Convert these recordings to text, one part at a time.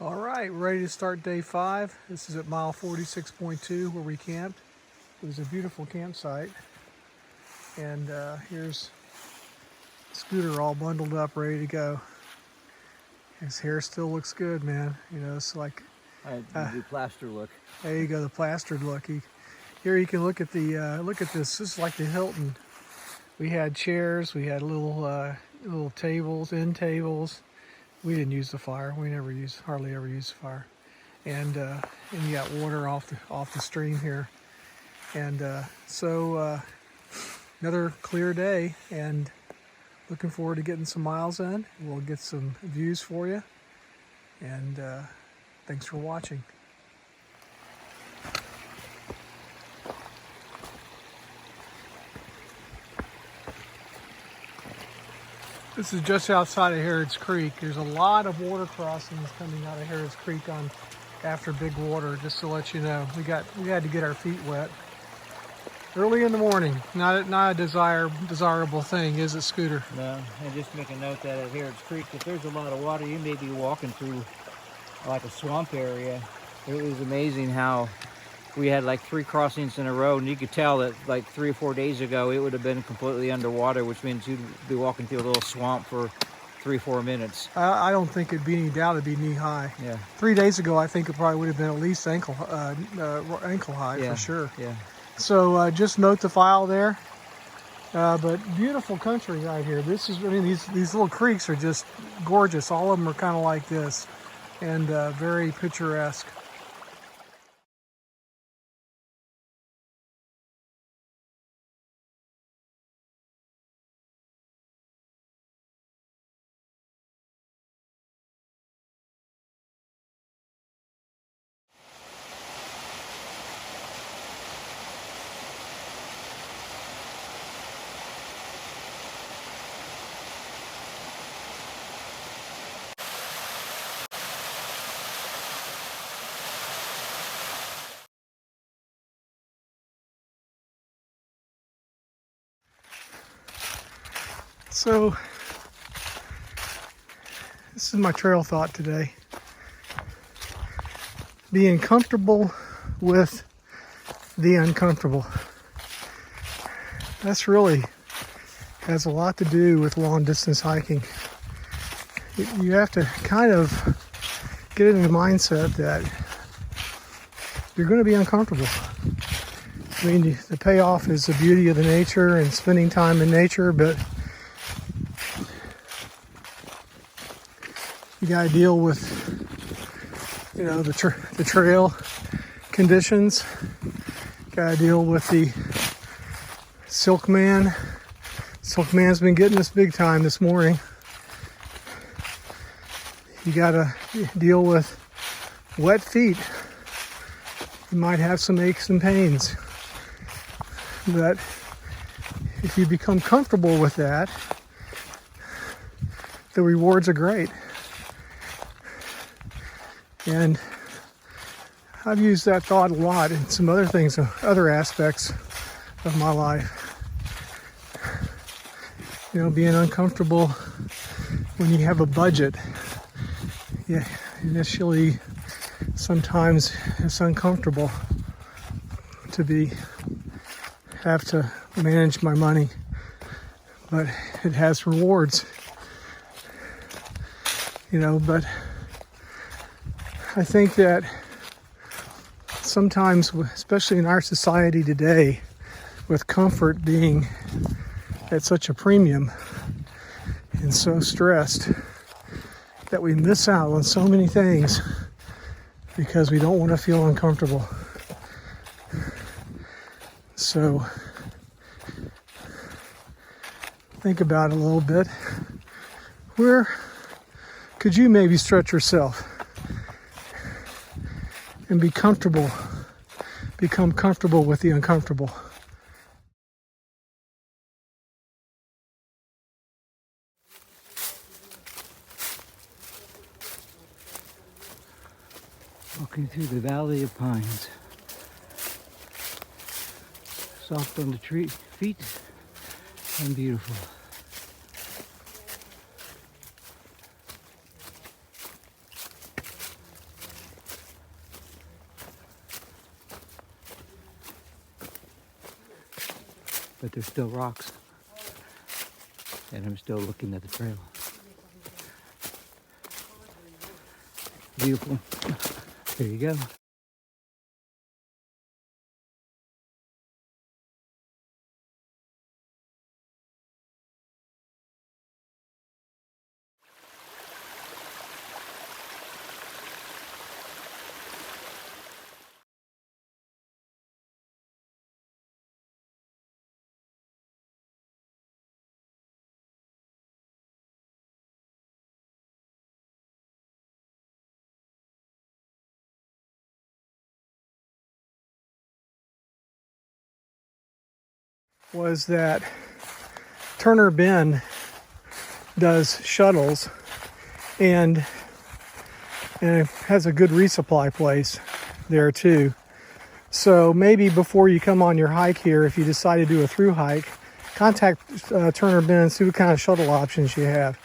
All right, ready to start day 5. This is at mile 46.2 where we camped. It was a beautiful campsite. And here's Scooter all bundled up, ready to go. His hair still looks good, man. You know, it's like... the plaster look. There you go, the plastered look. Here you can look at the, look at this. This is like the Hilton. We had chairs, we had little tables, end tables. We didn't use the fire. We hardly ever use the fire. And you got water off the stream here. And so another clear day, and looking forward to getting some miles in. We'll get some views for you. And thanks for watching. This is just outside of Harrods Creek. There's a lot of water crossings coming out of Harrods Creek after big water, just to let you know. We had to get our feet wet early in the morning. Not a desirable thing, is it, Scooter? No, and just make a note that at Harrods Creek, if there's a lot of water, you may be walking through like a swamp area. It was amazing how we had like 3 crossings in a row, and you could tell that like 3 or 4 days ago it would have been completely underwater, which means you'd be walking through a little swamp for 3 or 4 minutes. I don't think it'd be any doubt it'd be knee high. Yeah. 3 days ago, I think it probably would have been at least ankle high, yeah, for sure. Yeah. So just note the file there. But beautiful country right here. These little creeks are just gorgeous. All of them are kind of like this, and very picturesque. So this is my trail thought today. Being comfortable with the uncomfortable. That's really has a lot to do with long distance hiking. You have to kind of get in the mindset that you're going to be uncomfortable. I mean, the payoff is the beauty of the nature and spending time in nature, but you got to deal with, you know, the trail conditions. Got to deal with the Silkman. Silkman's been getting us big time this morning. You got to deal with wet feet. You might have some aches and pains. But if you become comfortable with that, the rewards are great. And I've used that thought a lot in some other things, other aspects of my life. You know, being uncomfortable when you have a budget. Yeah, initially, sometimes it's uncomfortable to have to manage my money, but it has rewards. You know, but I think that sometimes, especially in our society today, with comfort being at such a premium and so stressed, that we miss out on so many things because we don't want to feel uncomfortable. So think about it a little bit. Where could you maybe stretch yourself and become comfortable with the uncomfortable? Walking through the Valley of Pines. Soft on the feet and beautiful. but there's still rocks. And I'm still looking at the trail. Beautiful. There you go. Was that Turner Bend does shuttles and it has a good resupply place there too. So maybe before you come on your hike here, if you decide to do a through hike, contact Turner Bend, see what kind of shuttle options you have.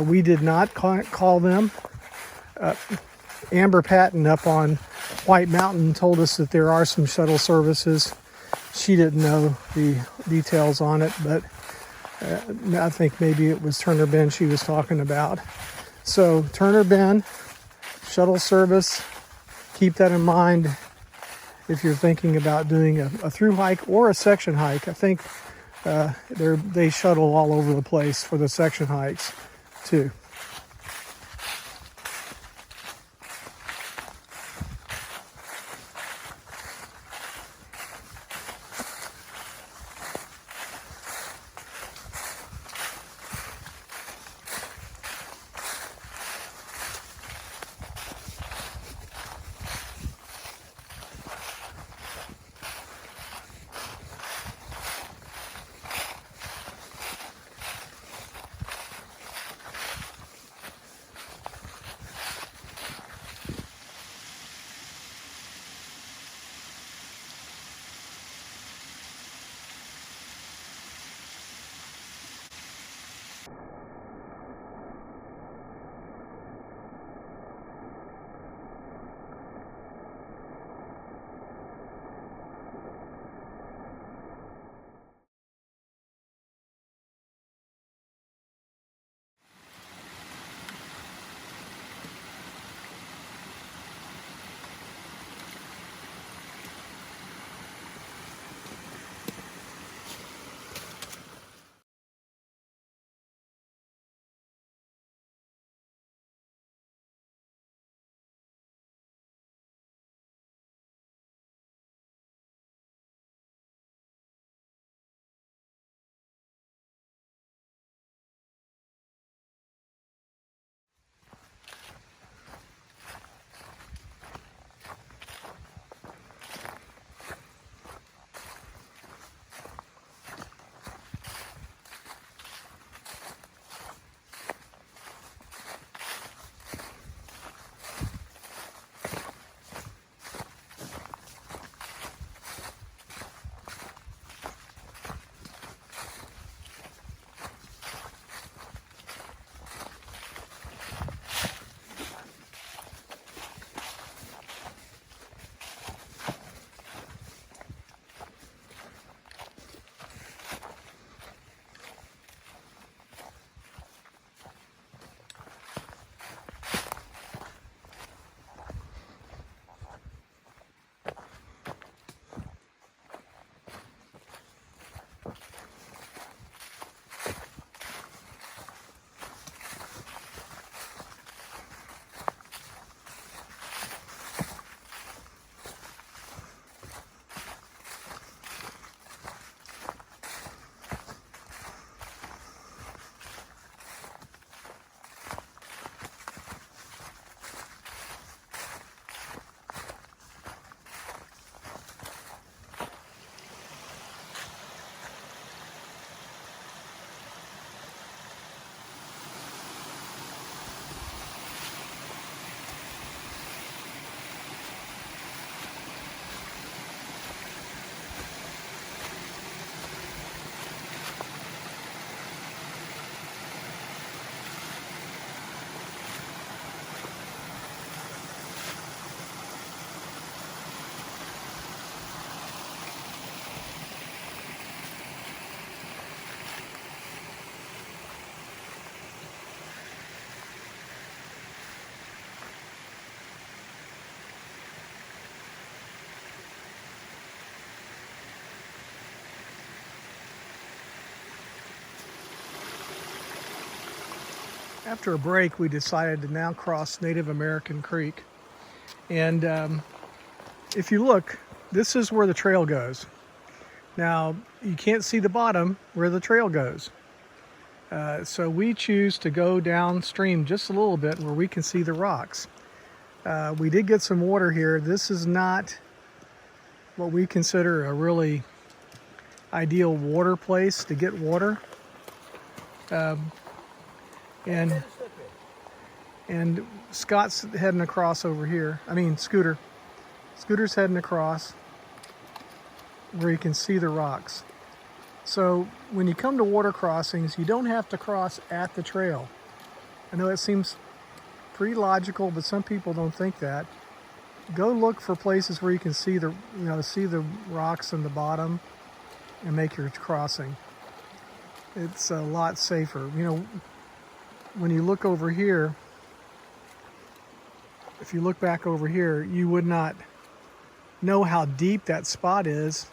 We did not call them. Amber Patton up on White Mountain told us that there are some shuttle services. She didn't know the details on it, but I think maybe it was Turner Bend she was talking about. So Turner Bend, shuttle service, keep that in mind if you're thinking about doing a through hike or a section hike. I think they shuttle all over the place for the section hikes too. After a break, we decided to now cross Native American Creek. And if you look, this is where the trail goes. Now, you can't see the bottom where the trail goes. So we choose to go downstream just a little bit where we can see the rocks. We did get some water here. This is not what we consider a really ideal water place to get water. And Scott's heading across over here. I mean, Scooter's heading across where you can see the rocks. So when you come to water crossings, you don't have to cross at the trail. I know it seems pretty logical, but some people don't think that. Go look for places where you can see the rocks in the bottom and make your crossing. It's a lot safer. When you look over here, if you look back over here, you would not know how deep that spot is.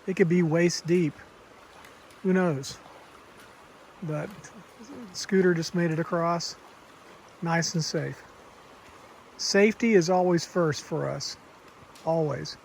It could be waist deep. Who knows? But Scooter just made it across, nice and safe. Safety is always first for us, always.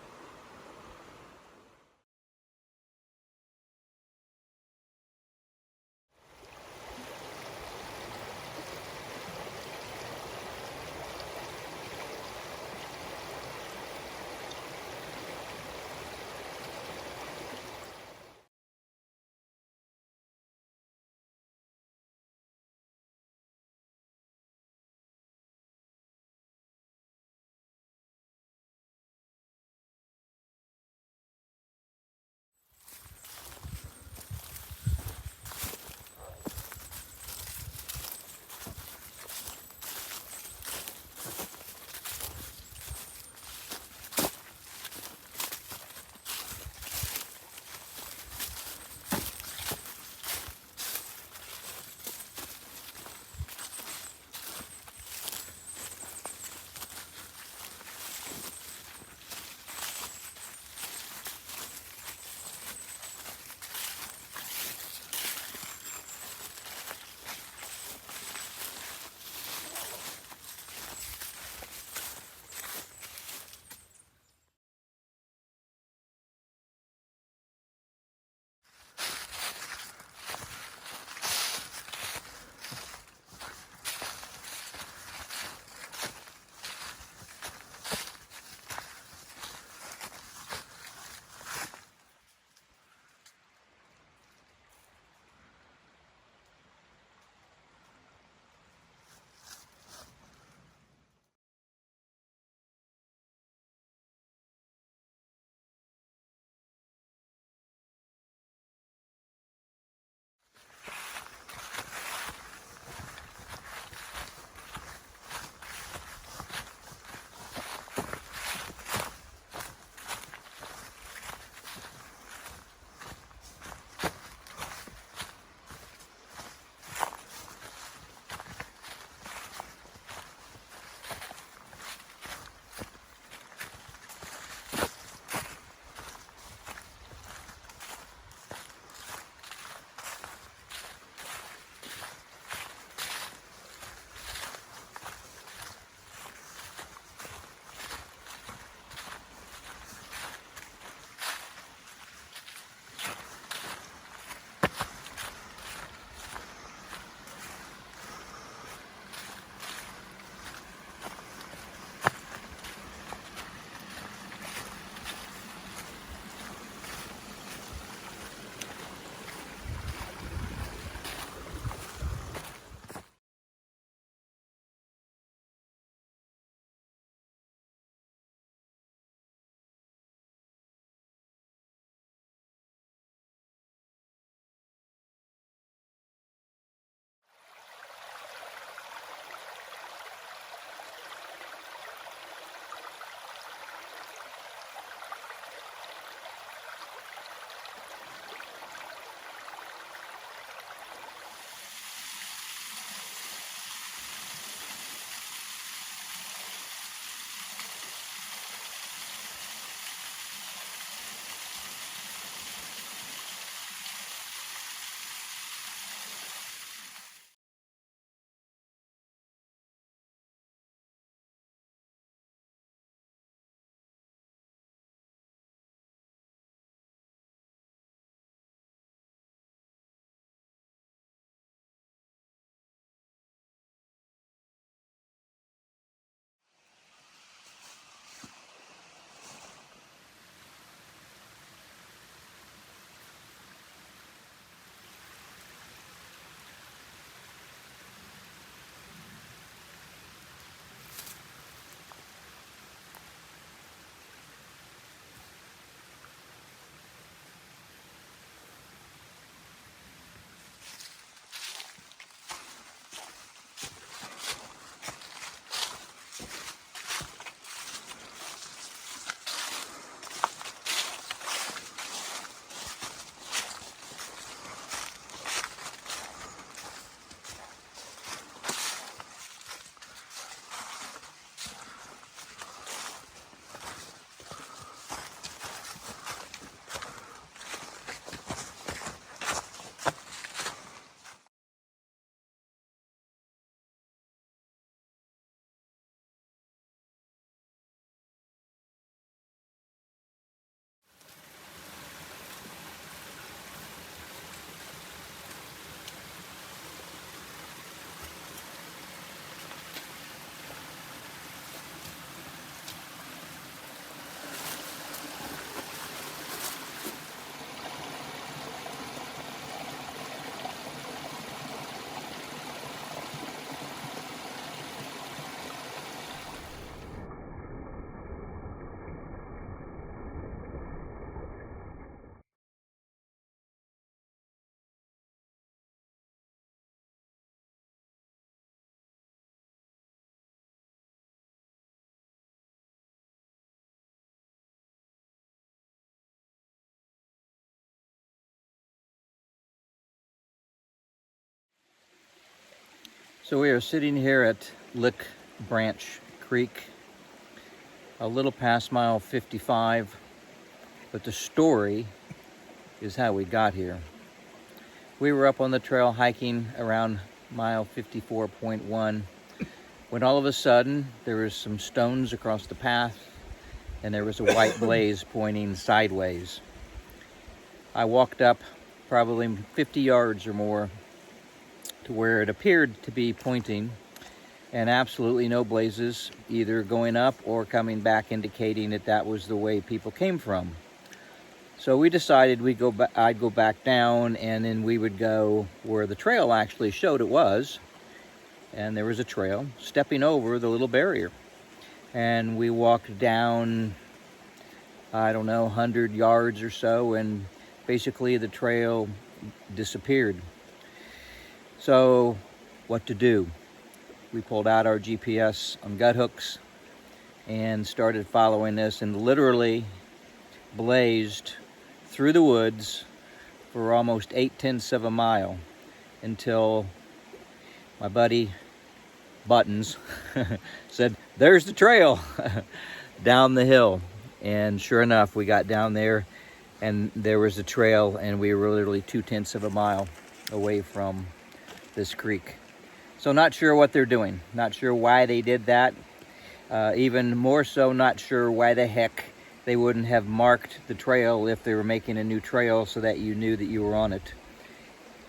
So we are sitting here at Lick Branch Creek, a little past mile 55, but the story is how we got here. We were up on the trail hiking around mile 54.1 when all of a sudden there was some stones across the path and there was a white blaze pointing sideways. I walked up probably 50 yards or more to where it appeared to be pointing, and absolutely no blazes either going up or coming back, indicating that that was the way people came from. So we decided I'd go back down, and then we would go where the trail actually showed it was, and there was a trail stepping over the little barrier. And we walked down, I don't know, 100 yards or so, and basically the trail disappeared. So what to do? We pulled out our GPS on gut hooks and started following this, and literally blazed through the woods for almost 8/10 of a mile until my buddy Buttons said, "There's the trail," down the hill. And sure enough, we got down there and there was a trail, and we were literally 2/10 of a mile away from this creek. So not sure what they're doing, not sure why they did that. Even more so, not sure why the heck they wouldn't have marked the trail if they were making a new trail so that you knew that you were on it.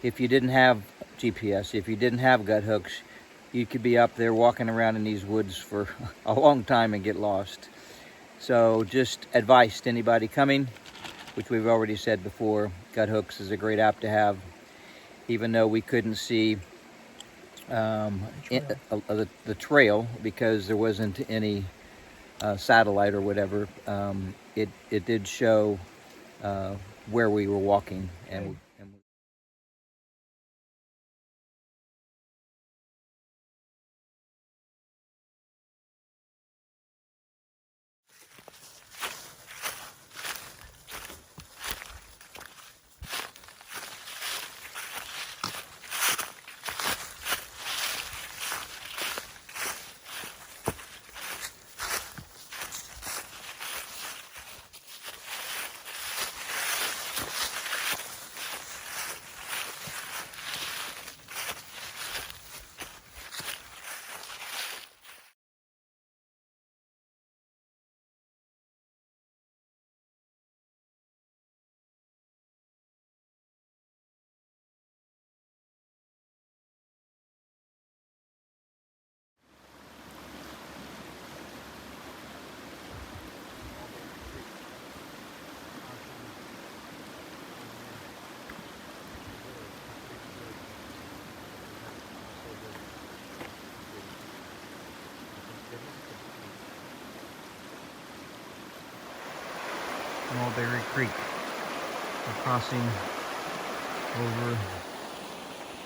If you didn't have GPS, if you didn't have gut hooks, you could be up there walking around in these woods for a long time and get lost. So just advice to anybody coming, which we've already said before, gut hooks is a great app to have. Even though we couldn't see the trail because there wasn't any satellite or whatever, it did show where we were walking. And Mulberry Creek. We're crossing over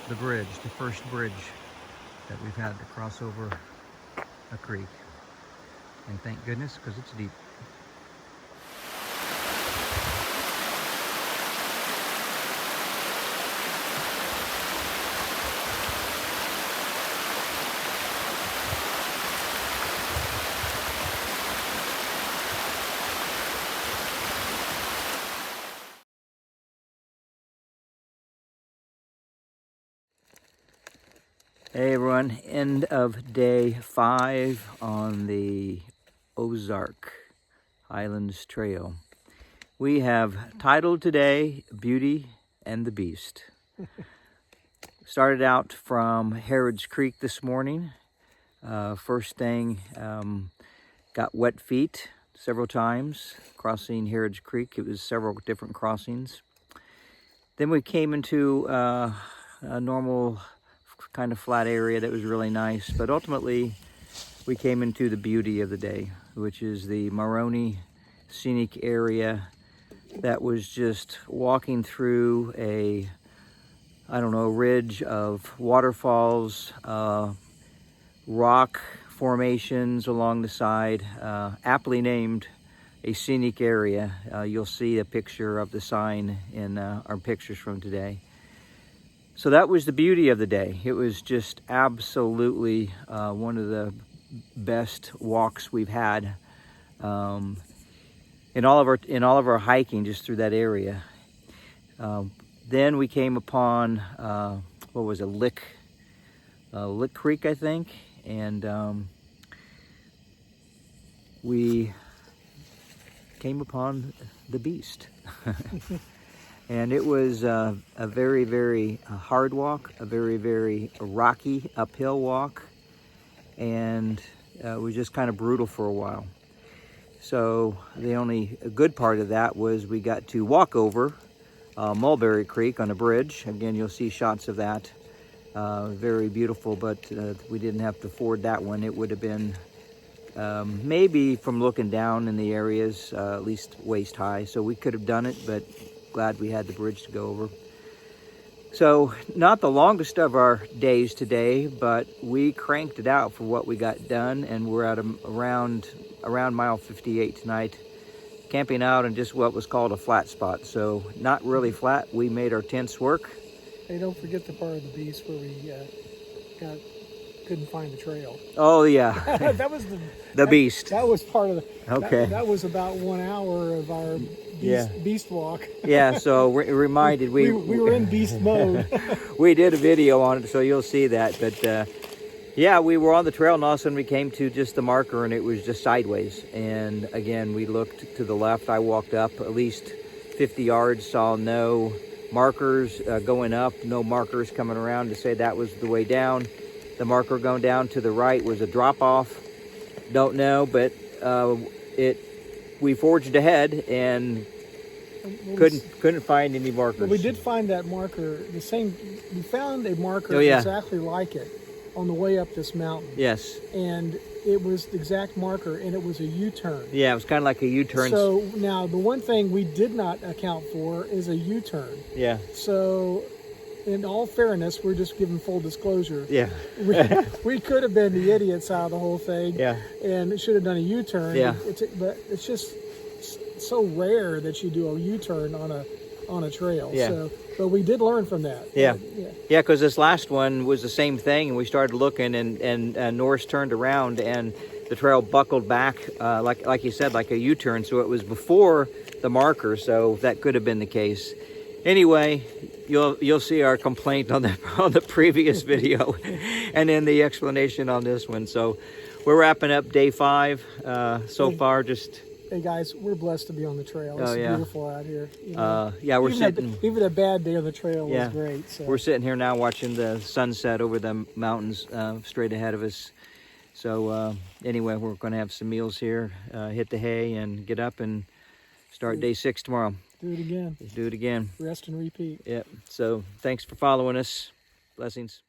the bridge, the first bridge that we've had to cross over a creek. And thank goodness, because it's deep. Hey everyone, end of day 5 on the Ozark Highlands Trail. We have titled today, Beauty and the Beast. Started out from Harrods Creek this morning. First thing, got wet feet several times crossing Harrods Creek. It was several different crossings. Then we came into a normal kind of flat area that was really nice, but ultimately we came into the beauty of the day, which is the Maroney Scenic Area that was just walking through a, I don't know, ridge of waterfalls, rock formations along the side, aptly named a scenic area. You'll see a picture of the sign in our pictures from today. So that was the beauty of the day. It was just absolutely one of the best walks we've had in all of our hiking just through that area. Then we came upon what was it, Lick Creek, I think, and we came upon the beast. And it was a very, very hard walk, a very, very rocky uphill walk, and it was just kind of brutal for a while. So the only good part of that was we got to walk over Mulberry Creek on a bridge. Again, you'll see shots of that. Very beautiful, but we didn't have to ford that one. It would have been maybe, from looking down in the areas, at least waist high. So we could have done it, but glad we had the bridge to go over. So not the longest of our days today, but we cranked it out for what we got done, and we're at around mile 58 tonight, camping out in just what was called a flat spot. So not really flat. We made our tents work. Hey, don't forget the part of the beast where we couldn't find the trail. Oh yeah. That was the beast. That was part of the. Okay. That was about 1 hour of our beast walk. Yeah. So reminded we were in beast mode. We did a video on it, so you'll see that. But yeah, we were on the trail, and all of a sudden we came to just the marker, and it was just sideways. And again, we looked to the left. I walked up at least 50 yards, saw no markers going up, no markers coming around to say that was the way down. The marker going down to the right was a drop off. Don't know, but we forged ahead and couldn't find any markers. Well, we did find that marker. We found a marker exactly like it on the way up this mountain. Yes. And it was the exact marker, and it was a U-turn. Yeah, it was kind of like a U-turn. So now the one thing we did not account for is a U-turn. Yeah. So in all fairness, we're just giving full disclosure. Yeah. we could have been the idiots out of the whole thing. Yeah. And it should have done a U-turn. Yeah. But it's just so rare that you do a U-turn on a trail. Yeah. So, but we did learn from that. Yeah. Yeah, because this last one was the same thing, and we started looking, and Norris turned around, and the trail buckled back, like you said, like a U-turn. So it was before the marker, so that could have been the case. Anyway, you'll see our complaint on the previous video, and then the explanation on this one. So we're wrapping up day 5 so far. Just. Hey guys, we're blessed to be on the trail. It's beautiful out here. You know? Yeah, we're sitting. Even a bad day on the trail was great. So. We're sitting here now watching the sunset over the mountains straight ahead of us. So anyway, we're going to have some meals here, hit the hay, and get up and start day 6 tomorrow. Do it again. Do it again. Rest and repeat. Yep. So thanks for following us. Blessings.